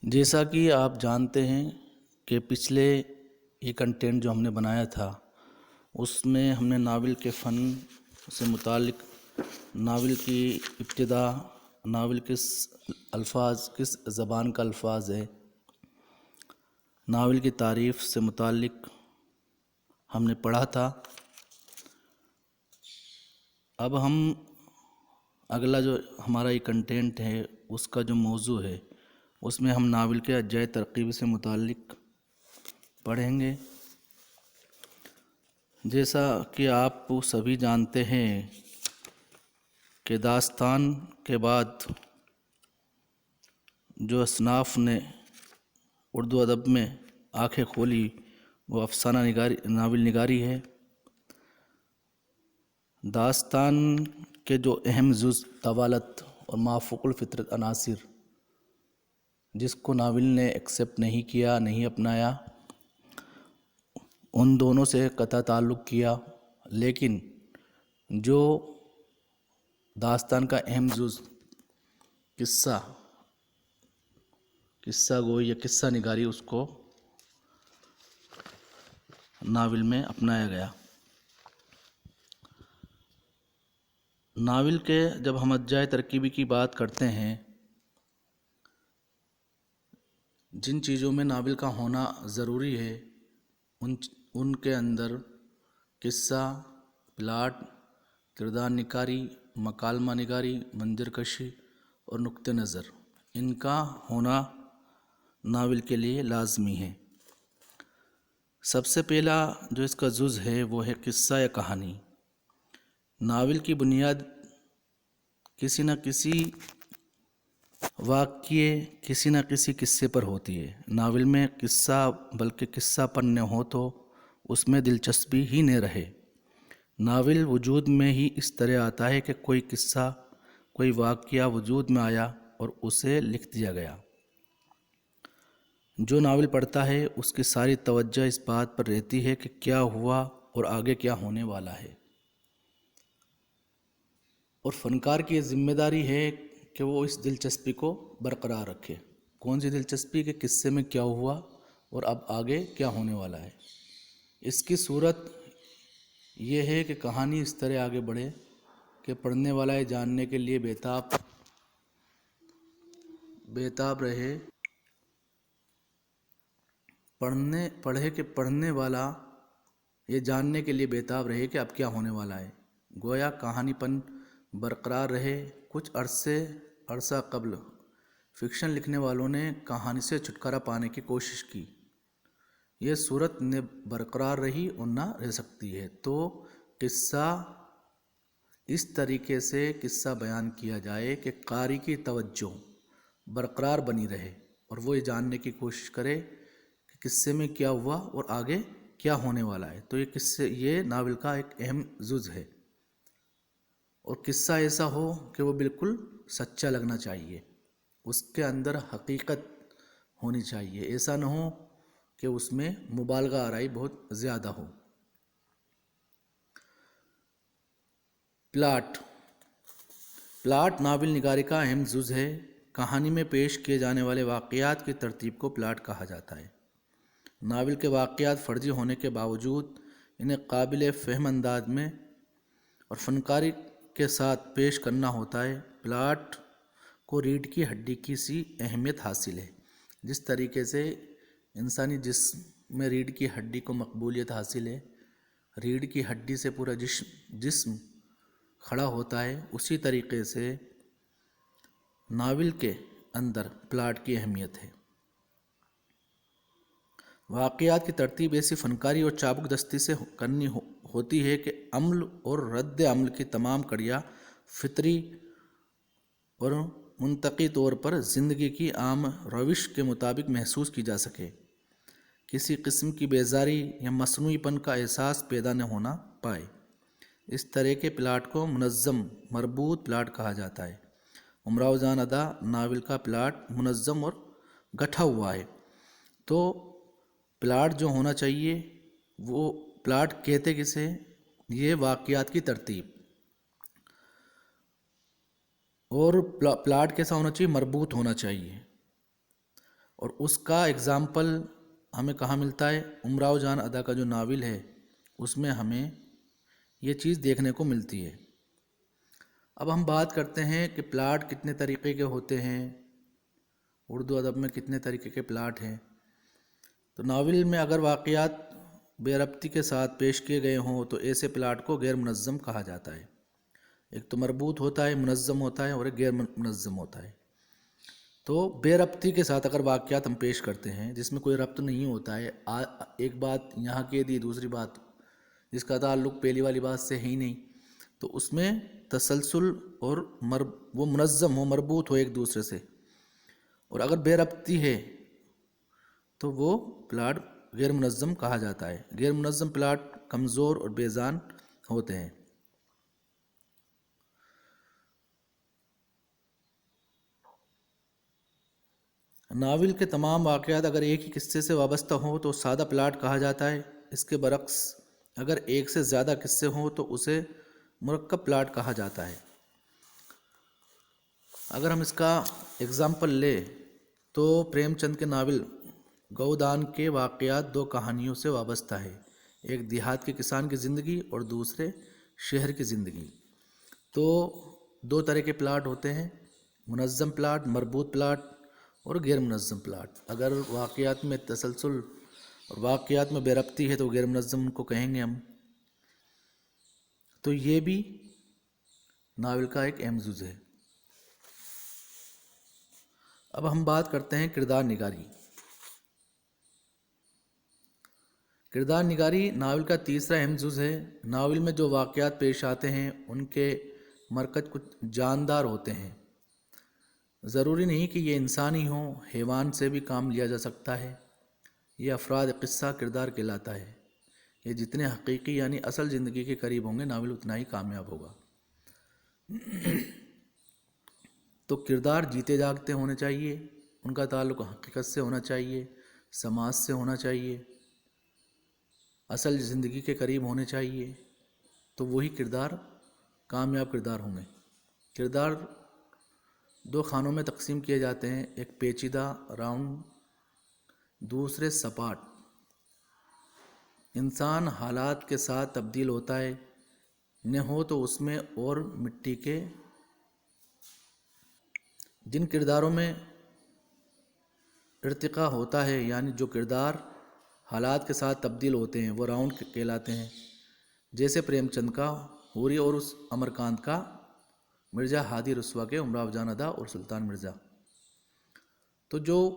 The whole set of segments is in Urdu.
جیسا کہ آپ جانتے ہیں کہ پچھلے یہ کنٹینٹ جو ہم نے بنایا تھا اس میں ہم نے ناول کے فن سے متعلق ناول کی ابتدا، ناول کس الفاظ کس زبان کا الفاظ ہے، ناول کی تعریف سے متعلق ہم نے پڑھا تھا۔ اب ہم اگلا جو ہمارا یہ کنٹینٹ ہے اس کا جو موضوع ہے اس میں ہم ناول کے اجزائے ترکیب سے متعلق پڑھیں گے۔ جیسا کہ آپ سبھی جانتے ہیں کہ داستان کے بعد جو اصناف نے اردو ادب میں آنکھیں کھولی وہ افسانہ نگاری، ناول نگاری ہے۔ داستان کے جو اہم جز طوالت اور مافوق الفطرت عناصر جس کو ناول نے ایکسیپٹ نہیں کیا، نہیں اپنایا، ان دونوں سے قطع تعلق کیا، لیکن جو داستان کا اہم جز قصہ گوئی یا قصہ نگاری اس کو ناول میں اپنایا گیا۔ ناول کے جب ہم اجزائے ترکیبی کی بات کرتے ہیں، جن چیزوں میں ناول کا ہونا ضروری ہے ان کے اندر قصہ، پلاٹ، کردار نگاری، مکالمہ نگاری، منظر کشی اور نقطہ نظر، ان کا ہونا ناول کے لیے لازمی ہے۔ سب سے پہلا جو اس کا جز ہے وہ ہے قصہ یا کہانی۔ ناول کی بنیاد کسی نہ کسی واقعے، کسی نہ کسی قصے پر ہوتی ہے۔ ناول میں قصہ بلکہ قصہ پن نہ ہو تو اس میں دلچسپی ہی نہ رہے۔ ناول وجود میں ہی اس طرح آتا ہے کہ کوئی قصہ، کوئی واقعہ وجود میں آیا اور اسے لکھ دیا گیا۔ جو ناول پڑھتا ہے اس کی ساری توجہ اس بات پر رہتی ہے کہ کیا ہوا اور آگے کیا ہونے والا ہے، اور فنکار کی یہ ذمہ داری ہے کہ وہ اس دلچسپی کو برقرار رکھے۔ کون سی دلچسپی؟ کہ قصے میں کیا ہوا اور اب آگے کیا ہونے والا ہے۔ اس کی صورت یہ ہے کہ کہانی اس طرح آگے بڑھے کہ پڑھنے والا یہ جاننے کے لیے بےتاب رہے، پڑھنے والا یہ جاننے کے لیے بےتاب رہے کہ اب کیا ہونے والا ہے۔ گویا کہانی پن برقرار رہے۔ کچھ عرصہ قبل فکشن لکھنے والوں نے کہانی سے چھٹکارا پانے کی کوشش کی۔ یہ صورت نہ برقرار رہی اور نہ رہ سکتی ہے۔ تو قصہ اس طریقے سے قصہ بیان کیا جائے کہ قاری کی توجہ برقرار بنی رہے اور وہ یہ جاننے کی کوشش کرے کہ قصے میں کیا ہوا اور آگے کیا ہونے والا ہے۔ تو یہ ناول کا ایک اہم جز ہے، اور قصہ ایسا ہو کہ وہ بالکل سچا لگنا چاہیے، اس کے اندر حقیقت ہونی چاہیے، ایسا نہ ہو کہ اس میں مبالغہ آرائی بہت زیادہ ہو۔ پلاٹ ناول نگاری کا اہم جز ہے۔ کہانی میں پیش کیے جانے والے واقعات کی ترتیب کو پلاٹ کہا جاتا ہے۔ ناول کے واقعات فرضی ہونے کے باوجود انہیں قابل فہم انداز میں اور فنکاری کے ساتھ پیش کرنا ہوتا ہے۔ پلاٹ کو ریڑھ کی ہڈی کی سی اہمیت حاصل ہے۔ جس طریقے سے انسانی جسم میں ریڑھ کی ہڈی کو مقبولیت حاصل ہے، ریڑھ کی ہڈی سے پورا جسم کھڑا ہوتا ہے، اسی طریقے سے ناول کے اندر پلاٹ کی اہمیت ہے۔ واقعات کی ترتیب ایسی فنکاری اور چابک دستی سے کرنی ہوتی ہے کہ عمل اور رد عمل کی تمام کڑیاں فطری اور منطقی طور پر زندگی کی عام روش کے مطابق محسوس کی جا سکے، کسی قسم کی بیزاری یا مصنوعی پن کا احساس پیدا نہ ہونا پائے۔ اس طرح کے پلاٹ کو منظم مربوط پلاٹ کہا جاتا ہے۔ امراؤ جان ادا ناول کا پلاٹ منظم اور گٹھا ہوا ہے۔ تو پلاٹ جو ہونا چاہیے، وہ پلاٹ کہتے کسے؟ یہ واقعات کی ترتیب۔ اور پلاٹ کیسا ہونا چاہیے؟ مربوط ہونا چاہیے، اور اس کا اگزامپل ہمیں کہاں ملتا ہے؟ امراؤ جان ادا کا جو ناول ہے اس میں ہمیں یہ چیز دیکھنے کو ملتی ہے۔ اب ہم بات کرتے ہیں کہ پلاٹ کتنے طریقے کے ہوتے ہیں، اردو ادب میں کتنے طریقے کے پلاٹ ہیں۔ تو ناول میں اگر واقعات بے ربطی کے ساتھ پیش کیے گئے ہوں تو ایسے پلاٹ کو غیر منظم کہا جاتا ہے۔ ایک تو مربوط ہوتا ہے، منظم ہوتا ہے، اور ایک غیر منظم ہوتا ہے۔ تو بے ربطی کے ساتھ اگر واقعات ہم پیش کرتے ہیں جس میں کوئی ربط نہیں ہوتا ہے، ایک بات یہاں کہہ دی دوسری بات جس کا تعلق پہلی والی بات سے ہے ہی نہیں، تو اس میں تسلسل اور وہ منظم ہو، مربوط ہو ایک دوسرے سے۔ اور اگر بے ربطی ہے تو وہ پلاٹ غیر منظم کہا جاتا ہے۔ غیر منظم پلاٹ کمزور اور بیجان ہوتے ہیں۔ ناول کے تمام واقعات اگر ایک ہی قصے سے وابستہ ہوں تو سادہ پلاٹ کہا جاتا ہے۔ اس کے برعکس اگر ایک سے زیادہ قصے ہوں تو اسے مرکب پلاٹ کہا جاتا ہے۔ اگر ہم اس کا اگزامپل لیں تو پریم چند کے ناول گودان کے واقعات دو کہانیوں سے وابستہ ہے، ایک دیہات کے کسان کی زندگی اور دوسرے شہر کی زندگی۔ تو دو طرح کے پلاٹ ہوتے ہیں، منظم پلاٹ، مربوط پلاٹ اور غیر منظم پلاٹ۔ اگر واقعات میں تسلسل اور واقعات میں بے ربطی ہے تو غیر منظم کو کہیں گے ہم۔ تو یہ بھی ناول کا ایک اہم جز ہے۔ اب ہم بات کرتے ہیں کردار نگاری۔ کردار نگاری ناول کا تیسرا اہم جز ہے۔ ناول میں جو واقعات پیش آتے ہیں ان کے مرکز کچھ جاندار ہوتے ہیں۔ ضروری نہیں کہ یہ انسانی ہوں، حیوان سے بھی کام لیا جا سکتا ہے۔ یہ افراد قصہ کردار کہلاتا ہے۔ یہ جتنے حقیقی یعنی اصل زندگی کے قریب ہوں گے ناول اتنا ہی کامیاب ہوگا۔ تو کردار جیتے جاگتے ہونے چاہیے، ان کا تعلق حقیقت سے ہونا چاہیے، سماج سے ہونا چاہیے، اصل زندگی کے قریب ہونے چاہیے، تو وہی کردار کامیاب کردار ہوں گے۔ کردار دو خانوں میں تقسیم کیے جاتے ہیں، ایک پیچیدہ راؤنڈ، دوسرے سپاٹ۔ انسان حالات کے ساتھ تبدیل ہوتا ہے، نہ ہو تو اس میں اور مٹی کے۔ جن کرداروں میں ارتقاء ہوتا ہے یعنی جو کردار حالات کے ساتھ تبدیل ہوتے ہیں وہ راؤنڈ کہلاتے ہیں، جیسے پریم چند کا حوری اور اس امرکانت کا مرزا ہادی رسوا کے امراؤ جان ادا اور سلطان مرزا۔ تو جو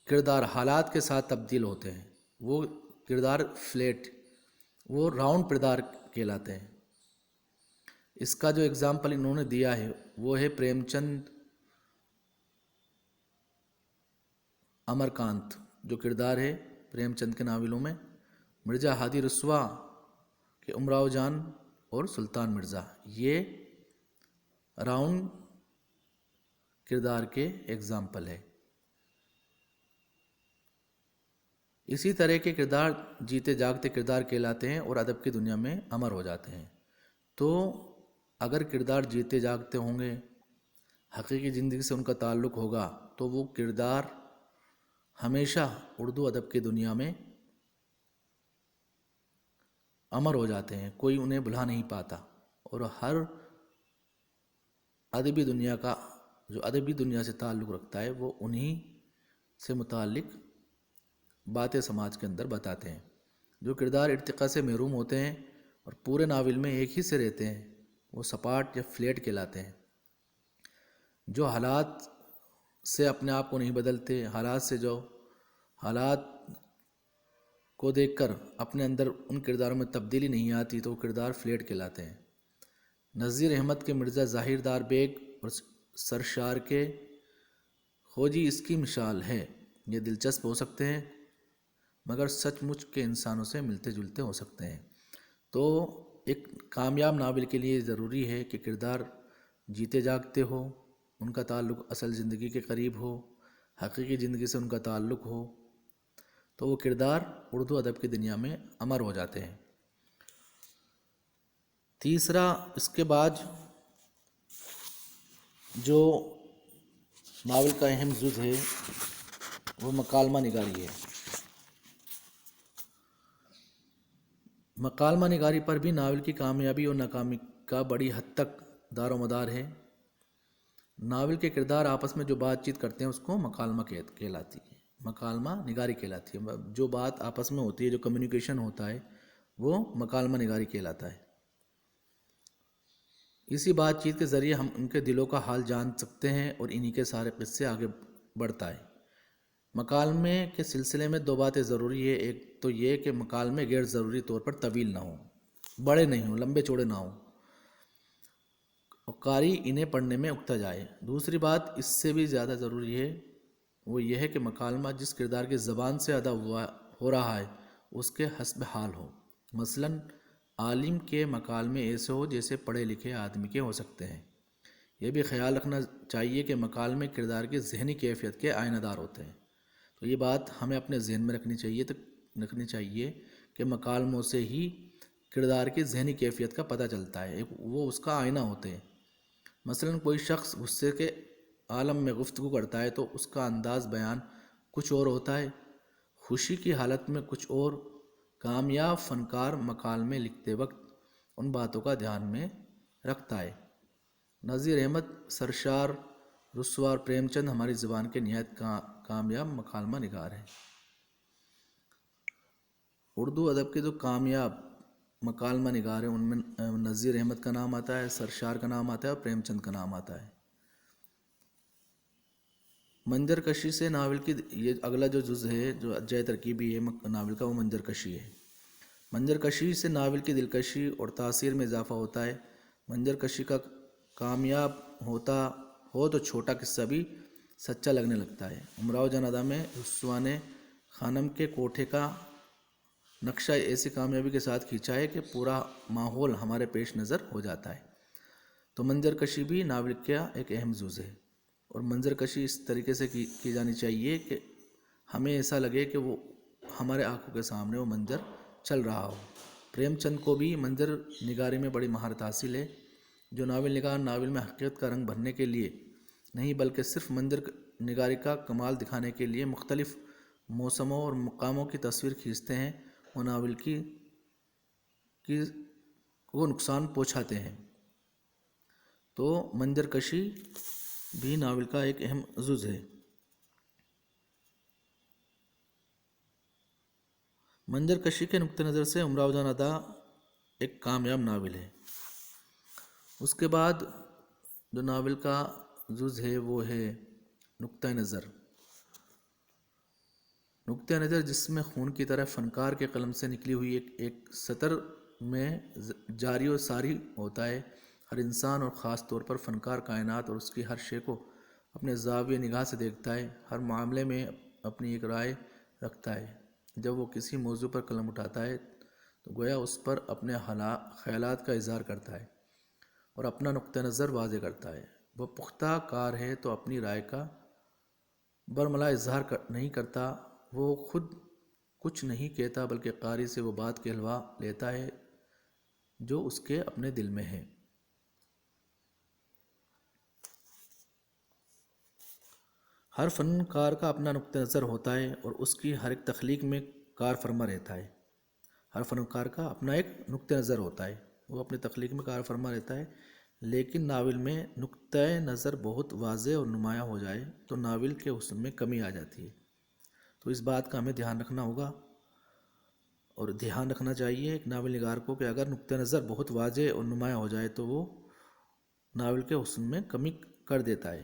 کردار حالات کے ساتھ تبدیل ہوتے ہیں وہ کردار فلیٹ، وہ راؤنڈ کردار کہلاتے ہیں۔ اس کا جو اگزامپل انہوں نے دیا ہے وہ ہے پریم چند امرکانت، جو کردار ہے پریم چند کے ناولوں میں مرزا ہادی رسوا کے امراؤ جان اور سلطان مرزا، یہ راؤنڈ کردار کے اگزامپل ہے۔ اسی طرح کے کردار جیتے جاگتے کردار کہلاتے ہیں اور ادب کی دنیا میں امر ہو جاتے ہیں۔ تو اگر کردار جیتے جاگتے ہوں گے، حقیقی زندگی سے ان کا تعلق ہوگا، تو وہ کردار ہمیشہ اردو ادب کی دنیا میں امر ہو جاتے ہیں، کوئی انہیں بھلا نہیں پاتا۔ اور ہر ادبی دنیا کا جو ادبی دنیا سے تعلق رکھتا ہے وہ انہی سے متعلق باتیں سماج کے اندر بتاتے ہیں۔ جو کردار ارتقاء سے محروم ہوتے ہیں اور پورے ناول میں ایک ہی سے رہتے ہیں وہ سپاٹ یا فلیٹ کہلاتے ہیں۔ جو حالات سے اپنے آپ کو نہیں بدلتے، حالات کو دیکھ کر اپنے اندر ان کرداروں میں تبدیلی نہیں آتی، تو وہ کردار فلیٹ کہلاتے ہیں۔ نذیر احمد کے مرزا ظاہر دار بیگ اور سرشار کے خوجی اس کی مثال ہے۔ یہ دلچسپ ہو سکتے ہیں مگر سچ مچ کے انسانوں سے ملتے جلتے ہو سکتے ہیں۔ تو ایک کامیاب ناول کے لیے ضروری ہے کہ کردار جیتے جاگتے ہو، ان کا تعلق اصل زندگی کے قریب ہو، حقیقی زندگی سے ان کا تعلق ہو، تو وہ کردار اردو ادب کی دنیا میں امر ہو جاتے ہیں۔ تیسرا، اس کے بعد جو ناول کا اہم جز ہے وہ مکالمہ نگاری ہے۔ مکالمہ نگاری پر بھی ناول کی کامیابی اور ناکامی کا بڑی حد تک دار و مدار ہے۔ ناول کے کردار آپس میں جو بات چیت کرتے ہیں اس کو مکالمہ کہلاتی ہے، مکالمہ نگاری کہلاتی ہے۔ جو بات آپس میں ہوتی ہے، جو کمیونیکیشن ہوتا ہے، وہ مکالمہ نگاری کہلاتا ہے۔ اسی بات چیت کے ذریعے ہم ان کے دلوں کا حال جان سکتے ہیں اور انہی کے سارے قصے آگے بڑھتا ہے۔ مکالمے کے سلسلے میں دو باتیں ضروری ہے۔ ایک تو یہ کہ مکالمے غیر ضروری طور پر طویل نہ ہوں، بڑے نہیں ہوں، لمبے چوڑے نہ ہوں اور قاری انہیں پڑھنے میں اکتا جائے۔ دوسری بات اس سے بھی زیادہ ضروری ہے، وہ یہ ہے کہ مکالمہ جس کردار کی زبان سے ادا ہو رہا ہے اس کے حسب حال ہو۔ مثلاً عالم کے مکالمے ایسے ہو جیسے پڑھے لکھے آدمی کے ہو سکتے ہیں۔ یہ بھی خیال رکھنا چاہیے کہ مکالمے کردار کی ذہنی کیفیت کے آئینہ دار ہوتے ہیں۔ تو یہ بات ہمیں اپنے ذہن میں رکھنی چاہیے کہ مکالموں سے ہی کردار کی ذہنی کیفیت کا پتہ چلتا ہے، وہ اس کا آئینہ ہوتے ہیں۔ مثلاً کوئی شخص غصے کے عالم میں گفتگو کرتا ہے تو اس کا انداز بیان کچھ اور ہوتا ہے، خوشی کی حالت میں کچھ اور۔ کامیاب فنکار مکالمے لکھتے وقت ان باتوں کا دھیان میں رکھتا ہے۔ نذیر احمد، سرشار، رسوا، پریم چند ہماری زبان کے نہایت کامیاب مکالمہ نگار ہیں۔ اردو ادب کے جو کامیاب مکالمہ نگار ہیں ان میں نذیر احمد کا نام آتا ہے، سرشار کا نام آتا ہے اور پریم چند کا نام آتا ہے۔ منظر کشی سے ناول کی یہ اگلا جو جز ہے، جو اجزائے ترکیبی ہے ناول کا، وہ منظر کشی ہے۔ منظر کشی سے ناول کی دلکشی اور تاثیر میں اضافہ ہوتا ہے۔ منظر کشی کا کامیاب ہو تو چھوٹا قصہ بھی سچا لگنے لگتا ہے۔ امراؤ جان ادا میں رسوا نے خانم کے کوٹھے کا نقشہ ایسی کامیابی کے ساتھ کھینچا ہے کہ پورا ماحول ہمارے پیش نظر ہو جاتا ہے۔ تو منظر کشی بھی ناول کا ایک اہم جز ہے، اور منظر کشی اس طریقے سے کی جانی چاہیے کہ ہمیں ایسا لگے کہ وہ ہمارے آنکھوں کے سامنے وہ منظر چل رہا ہو۔ پریم چند کو بھی منظر نگاری میں بڑی مہارت حاصل ہے۔ جو ناول نگار ناول میں حقیقت کا رنگ بھرنے کے لیے نہیں بلکہ صرف منظر نگاری کا کمال دکھانے کے لیے مختلف موسموں اور مقاموں کی تصویر کھینچتے ہیں، وہ ناول کی وہ نقصان پہنچاتے ہیں۔ تو منظر کشی بھی ناول کا ایک اہم جز ہے۔ منظر کشی کے نقطہ نظر سے امراؤ جان ادا ایک کامیاب ناول ہے۔ اس کے بعد جو ناول کا جز ہے وہ ہے نقطہ نظر۔ نقطہ نظر جس میں خون کی طرح فنکار کے قلم سے نکلی ہوئی ایک سطر میں جاری و ساری ہوتا ہے۔ ہر انسان اور خاص طور پر فنکار کائنات اور اس کی ہر شے کو اپنے زاویہ نگاہ سے دیکھتا ہے، ہر معاملے میں اپنی ایک رائے رکھتا ہے۔ جب وہ کسی موضوع پر قلم اٹھاتا ہے تو گویا اس پر اپنے خیالات کا اظہار کرتا ہے اور اپنا نقطہ نظر واضح کرتا ہے۔ وہ پختہ کار ہے تو اپنی رائے کا برملا اظہار نہیں کرتا، وہ خود کچھ نہیں کہتا بلکہ قاری سے وہ بات کہلوا لیتا ہے جو اس کے اپنے دل میں ہے۔ ہر فنکار کا اپنا نقطہ نظر ہوتا ہے اور اس کی ہر ایک تخلیق میں کار فرما رہتا ہے۔ ہر فنکار کا اپنا ایک نقطہ نظر ہوتا ہے، وہ اپنی تخلیق میں کار فرما رہتا ہے، لیکن ناول میں نقطۂ نظر بہت واضح اور نمایاں ہو جائے تو ناول کے حسن میں کمی آ جاتی ہے۔ تو اس بات کا ہمیں دھیان رکھنا ہوگا اور دھیان رکھنا چاہیے ایک ناول نگار کو کہ اگر نقطہ نظر بہت واضح اور نمایاں ہو جائے تو وہ ناول کے حسن میں کمی کر دیتا ہے۔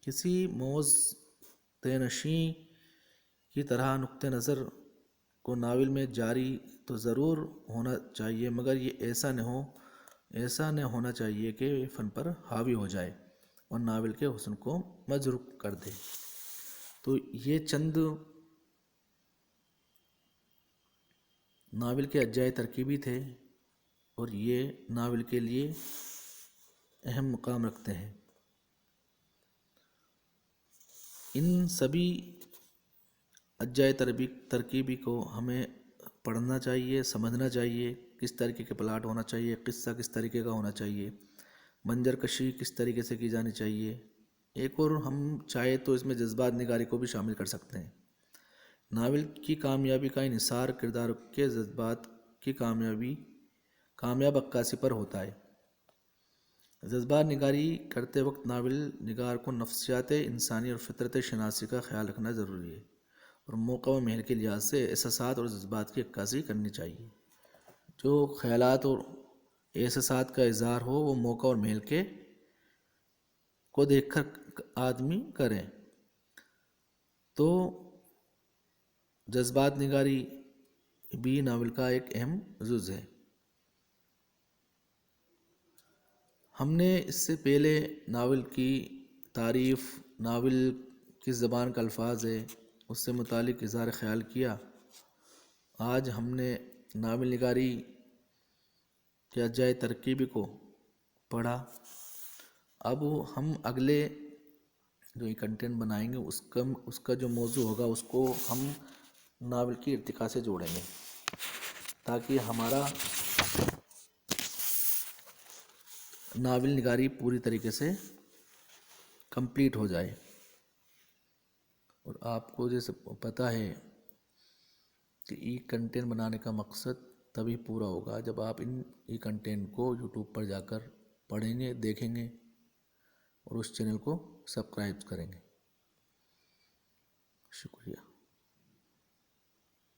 کسی موز تینشیں کی طرح نقطہ نظر کو ناول میں جاری تو ضرور ہونا چاہیے، مگر یہ ایسا نہ ہونا چاہیے کہ یہ فن پر حاوی ہو جائے اور ناول کے حسن کو مجروح کر دے۔ تو یہ چند ناول کے اجزائے ترکیبی تھے اور یہ ناول کے لیے اہم مقام رکھتے ہیں۔ ان سبھی اجزائے ترکیبی کو ہمیں پڑھنا چاہیے، سمجھنا چاہیے، کس طریقے کے پلاٹ ہونا چاہیے، قصہ کس طریقے کا ہونا چاہیے، منظر کشی کس طریقے سے کی جانی چاہیے۔ ایک اور ہم چاہے تو اس میں جذبات نگاری کو بھی شامل کر سکتے ہیں۔ ناول کی کامیابی کا انحصار کردار کے جذبات کی کامیاب عکاسی پر ہوتا ہے۔ جذبات نگاری کرتے وقت ناول نگار کو نفسیات انسانی اور فطرت شناسی کا خیال رکھنا ضروری ہے، اور موقع و محل کے لحاظ سے احساسات اور جذبات کی عکاسی کرنی چاہیے۔ جو خیالات اور احساسات کا اظہار ہو وہ موقع اور محل کو دیکھ کر آدمی کریں۔ تو جذبات نگاری بھی ناول کا ایک اہم جز ہے۔ ہم نے اس سے پہلے ناول کی تعریف، ناول کس زبان کا الفاظ ہے، اس سے متعلق اظہار خیال کیا۔ آج ہم نے ناول نگاری کے اجزائے ترکیبی کو پڑھا۔ اب ہم اگلے جو یہ کنٹینٹ بنائیں گے اس کا جو موضوع ہوگا اس کو ہم ناول کی ارتقاء سے جوڑیں گے، تاکہ ہمارا ناول نگاری پوری طریقے سے کمپلیٹ ہو جائے۔ اور آپ کو جیسے پتہ ہے کہ ای کنٹینٹ بنانے کا مقصد تبھی پورا ہوگا جب آپ ان ای کنٹینٹ کو یوٹیوب پر جا کر پڑھیں گے، دیکھیں گے اور اس چینل کو سبسکرائب کریں گے۔ شکریہ۔